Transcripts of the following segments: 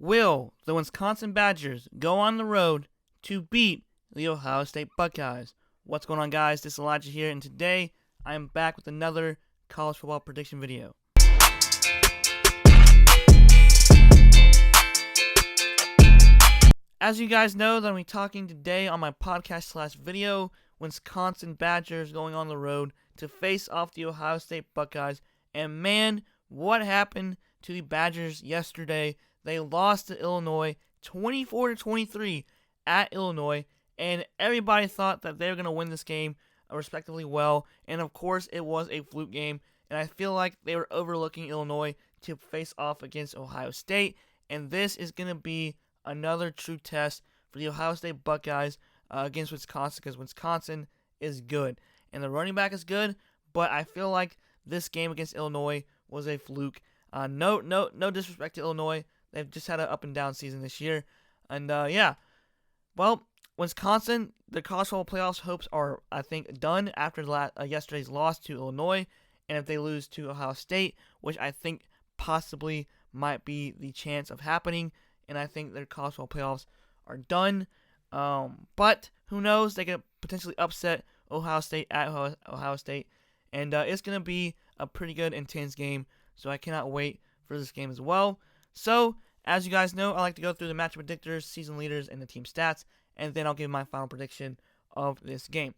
Will the Wisconsin Badgers go on the road to beat the Ohio State Buckeyes? What's going on, guys? This is Elijah here, and today I am back with another college football prediction video. As you guys know, that I'm talking today on my podcast/video, Wisconsin Badgers going on the road to face off the Ohio State Buckeyes. And man, what happened to the Badgers yesterday? They lost to Illinois 24-23 at Illinois, and everybody thought that they were going to win this game respectively well. And of course, it was a fluke game, and I feel like they were overlooking Illinois to face off against Ohio State. And this is going to be another true test for the Ohio State Buckeyes against Wisconsin, because Wisconsin is good and the running back is good, but I feel like this game against Illinois was a fluke. No disrespect to Illinois. They've just had an up and down season this year. And well, Wisconsin, the college football playoffs hopes are, I think, done after yesterday's loss to Illinois. And if they lose to Ohio State, which I think possibly might be the chance of happening, and I think their college football playoffs are done. But who knows? They could potentially upset Ohio State at Ohio State. And it's going to be a pretty good, intense game. So I cannot wait for this game as well. So, as you guys know, I like to go through the match predictors, season leaders, and the team stats. And then I'll give my final prediction of this game.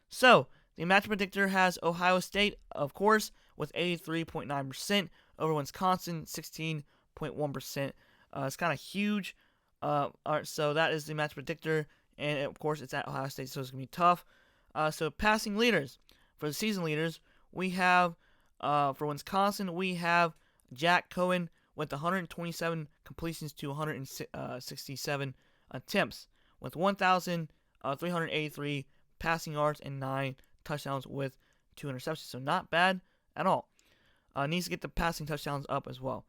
So, the match predictor has Ohio State, of course, with 83.9% over Wisconsin, 16.1%. It's kind of huge. Alright, so that is the match predictor. And, of course, it's at Ohio State, so it's going to be tough. So, passing leaders. For the season leaders, we have, for Wisconsin, we have Jack Cohen with 127 completions to 167 attempts, with 1,383 passing yards and 9 touchdowns with 2 interceptions. So not bad at all. Needs to get the passing touchdowns up as well.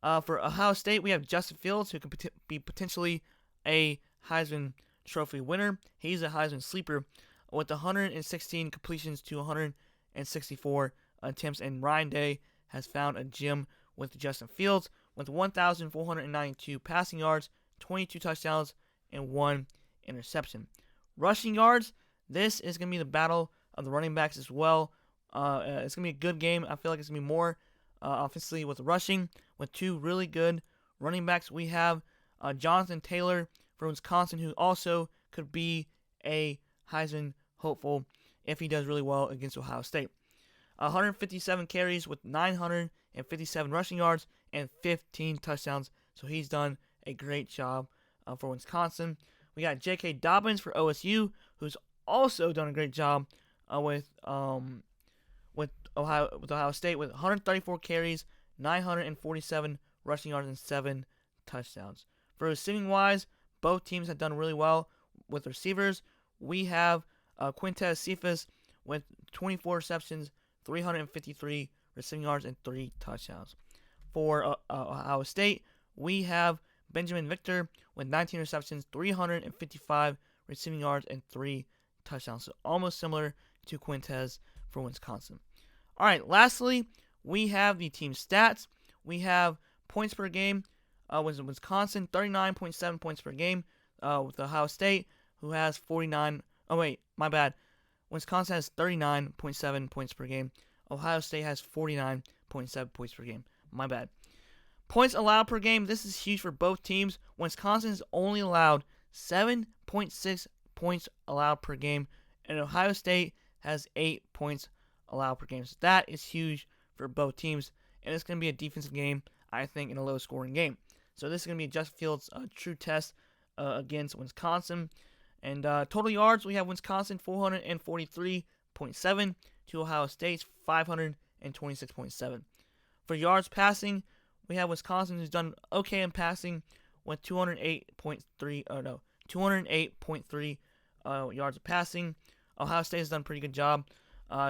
For Ohio State, we have Justin Fields, who could be potentially a Heisman Trophy winner. He's a Heisman sleeper with 116 completions to 164 attempts. And Ryan Day has found a gem with Justin Fields with 1,492 passing yards, 22 touchdowns, and 1 interception. Rushing yards, this is going to be the battle of the running backs as well. It's going to be a good game. I feel like it's going to be more offensively with rushing, with 2 really good running backs. We have Jonathan Taylor from Wisconsin, who also could be a Heisman hopeful if he does really well against Ohio State. 157 carries with 957 rushing yards and 15 touchdowns. So he's done a great job for Wisconsin. We got J.K. Dobbins for OSU, who's also done a great job with Ohio State with 134 carries, 947 rushing yards, and 7 touchdowns. For receiving wise, both teams have done really well with receivers. We have Quintez Cephas with 24 receptions, 353 receiving yards, and 3 touchdowns. For Ohio State, we have Benjamin Victor with 19 receptions, 355 receiving yards, and 3 touchdowns. So almost similar to Quintez for Wisconsin. All right, lastly, we have the team stats. We have points per game with Wisconsin, 39.7 points per game with Ohio State, who has 49. Oh, wait, my bad. Wisconsin has 39.7 points per game. Ohio State has 49.7 points per game. My bad. Points allowed per game. This is huge for both teams. Wisconsin has only allowed 7.6 points allowed per game, and Ohio State has 8 points allowed per game. So that is huge for both teams, and it's going to be a defensive game, I think, in a low-scoring game. So this is going to be Justin Fields' true test against Wisconsin. And total yards, we have Wisconsin 443.7 to Ohio State's 526.7. For yards passing, we have Wisconsin, who's done okay in passing with 208.3 yards of passing. Ohio State has done a pretty good job.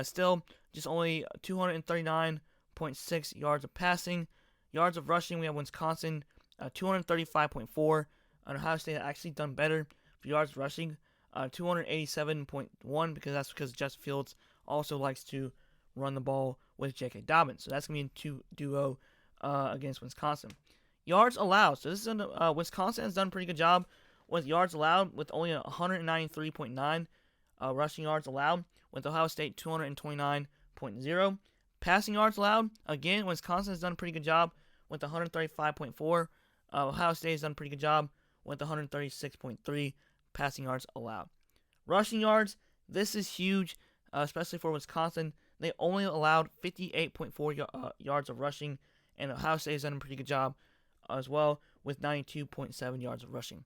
Still, just only 239.6 yards of passing. Yards of rushing, we have Wisconsin 235.4. And Ohio State has actually done better for yards rushing, 287.1, because Justin Fields also likes to run the ball with J.K. Dobbins. So that's going to be a duo against Wisconsin. yards allowed. So this is Wisconsin has done a pretty good job with yards allowed, with only 193.9 rushing yards allowed, with Ohio State 229.0. Passing yards allowed, again, Wisconsin has done a pretty good job with 135.4. Ohio State has done a pretty good job with 136.3 passing yards allowed. Rushing yards, this is huge, especially for Wisconsin. They only allowed 58.4 yards of rushing, and Ohio State has done a pretty good job as well with 92.7 yards of rushing.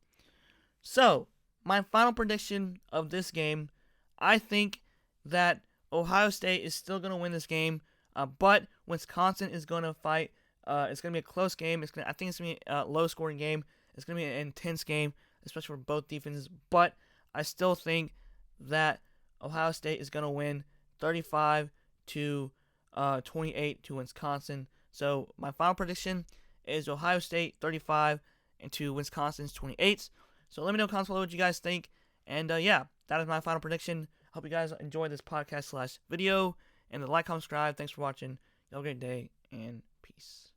So, my final prediction of this game, I think that Ohio State is still going to win this game, but Wisconsin is going to fight. It's going to be a close game. I think it's going to be a low-scoring game. It's going to be an intense game, especially for both defenses. But I still think that Ohio State is going to win 35 to 28 to Wisconsin. So my final prediction is Ohio State 35 and to Wisconsin's 28. So let me know in the comments below what you guys think. And yeah, that is my final prediction. Hope you guys enjoyed this podcast / video. And like, comment, subscribe. Thanks for watching. Have a great day and peace.